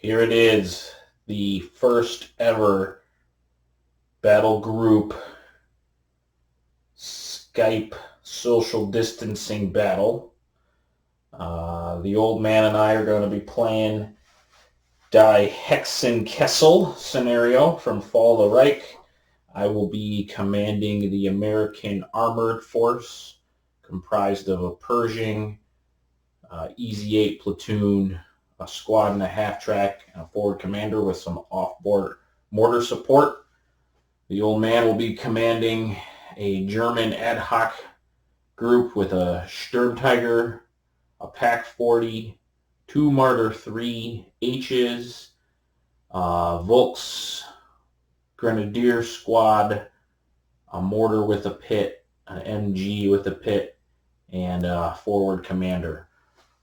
Here it is, the first ever Battlegroup Skype social distancing battle. The old man and I are going to be playing Die Hexenkessel scenario from Fall the Reich. I will be commanding the American Armored Force, comprised of a Pershing, Easy 8 platoon, a squad and a half-track, and a forward commander with some off-board mortar support. The old man will be commanding a German Ad Hoc Group with a Sturmtiger, a Pack 40, 2 Marder 3 H's, Volks Grenadier Squad, a mortar with a pit, an MG with a pit, and a forward commander.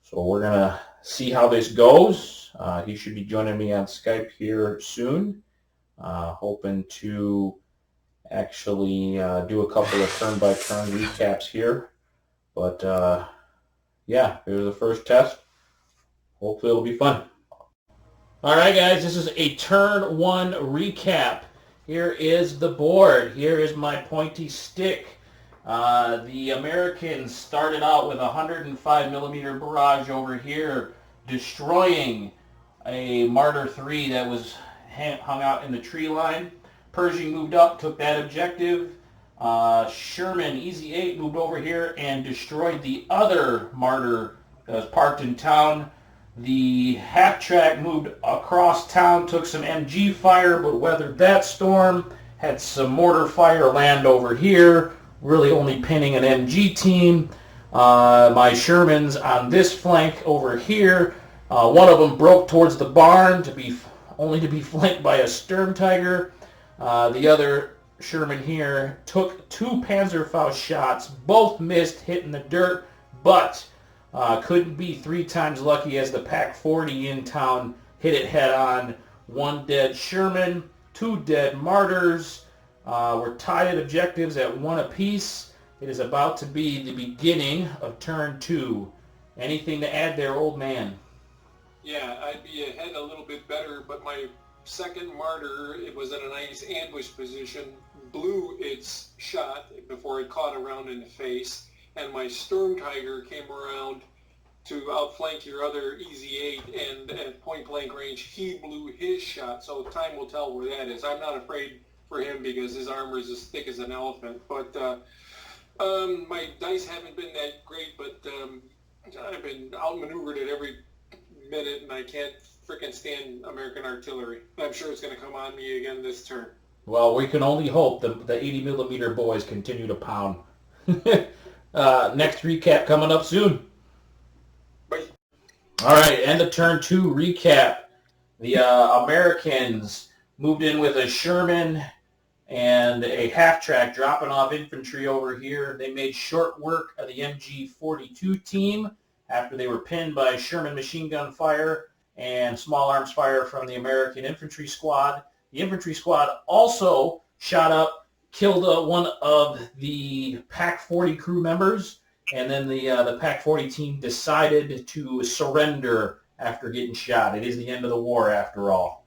So we're going to see how this goes. He should be joining me on Skype here soon. Hoping to actually do a couple of turn-by-turn recaps here. But yeah, here's the first test. Hopefully it'll be fun. All right, guys, this is a turn 1 recap. Here is the board. Here is my pointy stick. The Americans started out with a 105 millimeter barrage over here, destroying a Marder 3 that was hung out in the tree line. Pershing moved up, took that objective. Sherman, Easy 8, moved over here and destroyed the other Marder that was parked in town. The half-track moved across town, took some MG fire, but weathered that storm. Had some mortar fire land over here, really only pinning an MG team. My Shermans on this flank over here. One of them broke towards the barn only to be flanked by a Sturmtiger. The other Sherman here took 2 Panzerfaust shots, both missed, hitting the dirt, but couldn't be 3 times lucky as the Pack 40 in town hit it head on. 1 dead Sherman, 2 dead Martyrs. We're tied at objectives at 1 apiece. It is about to be the beginning of turn 2. Anything to add there, old man? Yeah, I'd be ahead a little bit better, but my second Martyr, it was in a nice ambush position, blew its shot before it caught a round in the face, and my Sturmtiger came around to outflank your other Easy 8, and at point-blank range, he blew his shot, so time will tell where that is. I'm not afraid for him because his armor is as thick as an elephant, but my dice haven't been that great, but I've been outmaneuvered at every minute, and I can't freaking stand American artillery. I'm sure it's going to come on me again this turn. Well, we can only hope the 80 millimeter boys continue to pound. Next recap coming up soon. Bye. All right, end of turn 2 recap. The Americans moved in with a Sherman and a half-track, dropping off infantry over here. They made short work of the MG-42 team after they were pinned by Sherman machine gun fire and small arms fire from the American infantry squad. The infantry squad also shot up, killed one of the Pack 40 crew members, and then the Pack 40 team decided to surrender after getting shot. It is the end of the war after all.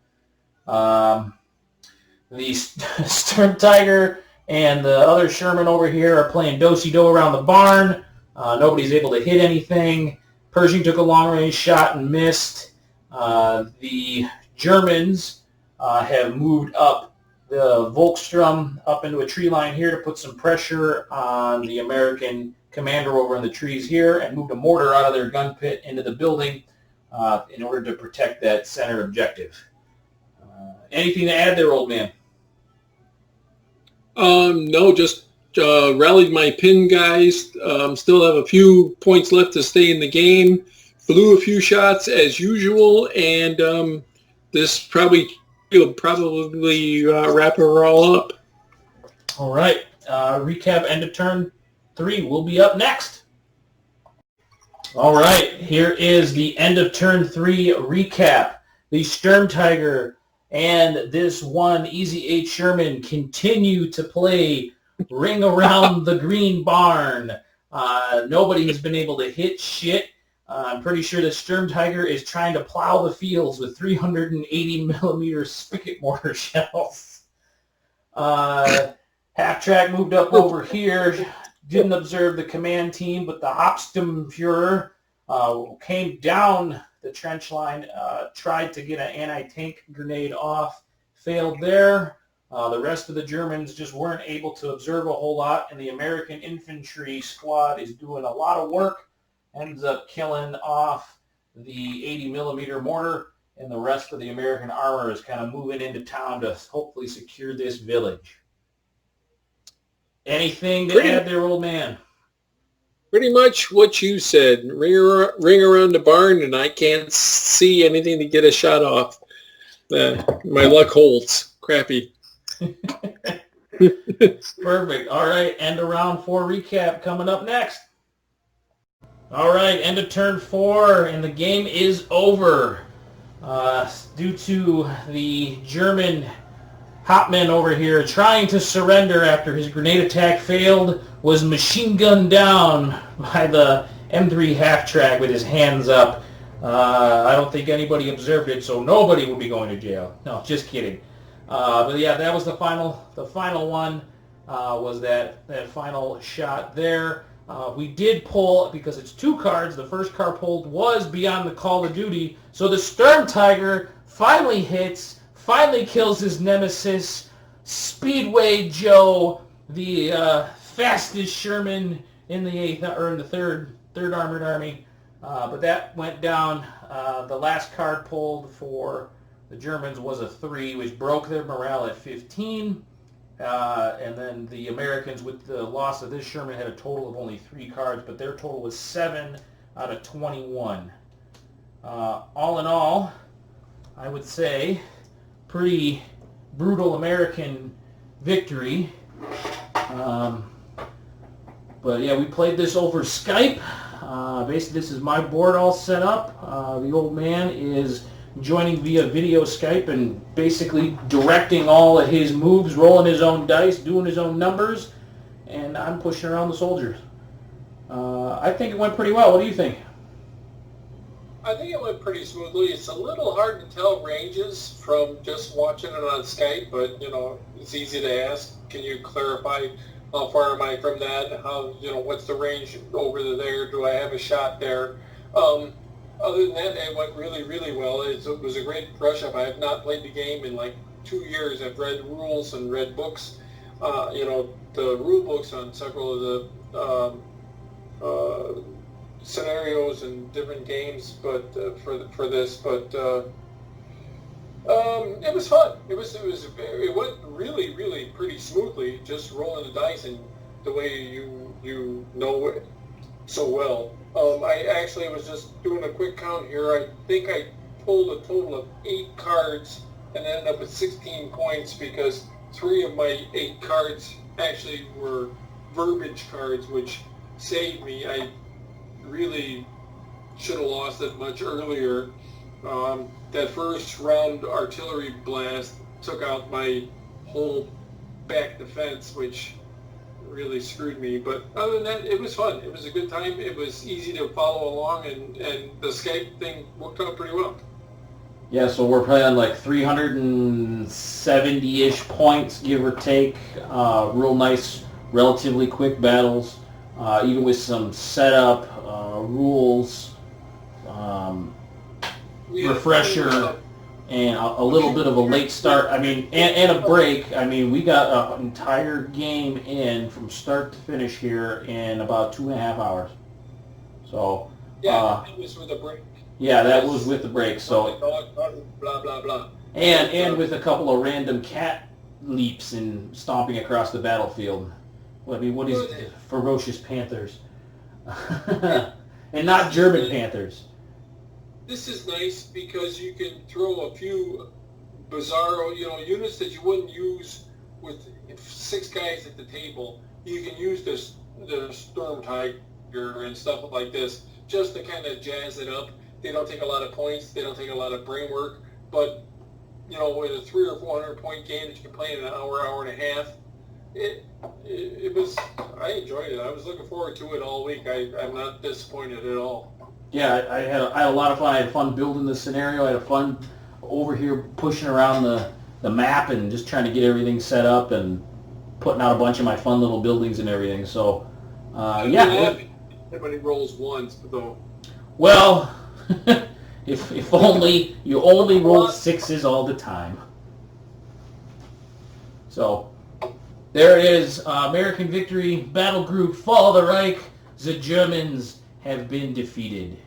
The Sturmtiger and the other Sherman over here are playing do-si-do around the barn. Nobody's able to hit anything. Pershing took a long-range shot and missed. The Germans have moved up the Volkssturm up into a tree line here to put some pressure on the American commander over in the trees here, and moved a mortar out of their gun pit into the building in order to protect that center objective. Anything to add there, old man? No, just rallied my pin guys. Still have a few points left to stay in the game. Blew a few shots as usual, and this will probably wrap her all up. All right. Recap end of turn 3 will be up next. All right. Here is the end of turn 3 recap. The Sturmtiger and this one Easy 8 Sherman continue to play Ring Around the Green Barn. Nobody has been able to hit shit. I'm pretty sure the Sturmtiger is trying to plow the fields with 380 millimeter spigot mortar shells. Half track moved up over here. Didn't observe the command team, but the Hauptsturmführer came down the trench line, tried to get an anti-tank grenade off, failed there. The rest of the Germans just weren't able to observe a whole lot, and the American infantry squad is doing a lot of work, ends up killing off the 80 millimeter mortar, and the rest of the American armor is kind of moving into town to hopefully secure this village. Anything to add there, old man? Pretty much what you said. Ring around the barn, and I can't see anything to get a shot off. My luck holds. Crappy. Perfect. All right, end of round 4 recap coming up next. All right, end of turn 4, and the game is over. Due to the German Hauptmann over here trying to surrender after his grenade attack failed, was machine gunned down by the M3 half-track with his hands up. I don't think anybody observed it, so nobody will be going to jail. No, just kidding. But yeah, that was the final one, was that final shot there. We did pull, because it's 2 cards, the first card pulled was Beyond the Call of Duty, so the Sturmtiger finally hits, finally kills his nemesis, Speedway Joe, the fastest Sherman in the 8th, or in the 3rd Armored Army. But that went down. The last card pulled for the Germans was a 3, which broke their morale at 15. And then the Americans, with the loss of this Sherman, had a total of only 3 cards, but their total was 7 out of 21. All in all, I would say pretty brutal American victory. But yeah, we played this over Skype. Basically, this is my board all set up. The old man is joining via video Skype and basically directing all of his moves, rolling his own dice, doing his own numbers, and I'm pushing around the soldiers. I think it went pretty well. What do you think? I think it went pretty smoothly. It's a little hard to tell ranges from just watching it on Skype, but, it's easy to ask. Can you clarify how far am I from that? How, what's the range over there? Do I have a shot there? Other than that, it went really, really well. It was a great brush-up. I have not played the game in like 2 years. I've read rules and read books, the rule books on several of the scenarios and different games, but for this, but it was fun. It went really, really pretty smoothly, just rolling the dice and the way you know it so well. I actually was just doing a quick count here. I think I pulled a total of 8 cards and ended up with 16 points because 3 of my 8 cards actually were verbiage cards, which saved me. I really should have lost it much earlier. That first round artillery blast took out my whole back defense, which really screwed me. But other than that, it was fun. It was a good time. It was easy to follow along, and the Skype thing worked out pretty well. Yeah, so we're playing like 370-ish points, give or take. Real nice, relatively quick battles, even with some setup, rules, refresher, and a little bit of a late start. I mean, and a break. I mean, we got an entire game in from start to finish here in about 2.5 hours. So yeah, it was with a break. Yeah, that was with the break. So blah blah blah. And with a couple of random cat leaps and stomping across the battlefield. I mean, what is ferocious panthers? And not German panthers. This is nice because you can throw a few bizarro, units that you wouldn't use with 6 guys at the table. You can use the Storm Tiger and stuff like this just to kind of jazz it up. They don't take a lot of points. They don't take a lot of brain work. But, with a 300 or 400 point game that you can play in an hour, hour and a half, It was. I enjoyed it. I was looking forward to it all week. I'm not disappointed at all. Yeah, I had a lot of fun. I had fun building the scenario. I had fun over here pushing around the map and just trying to get everything set up and putting out a bunch of my fun little buildings and everything. So, yeah. Everybody rolls ones, though. Well, if only you only roll sixes all the time. So, there it is. American victory, Battlegroup Fall, the Reich. The Germans have been defeated.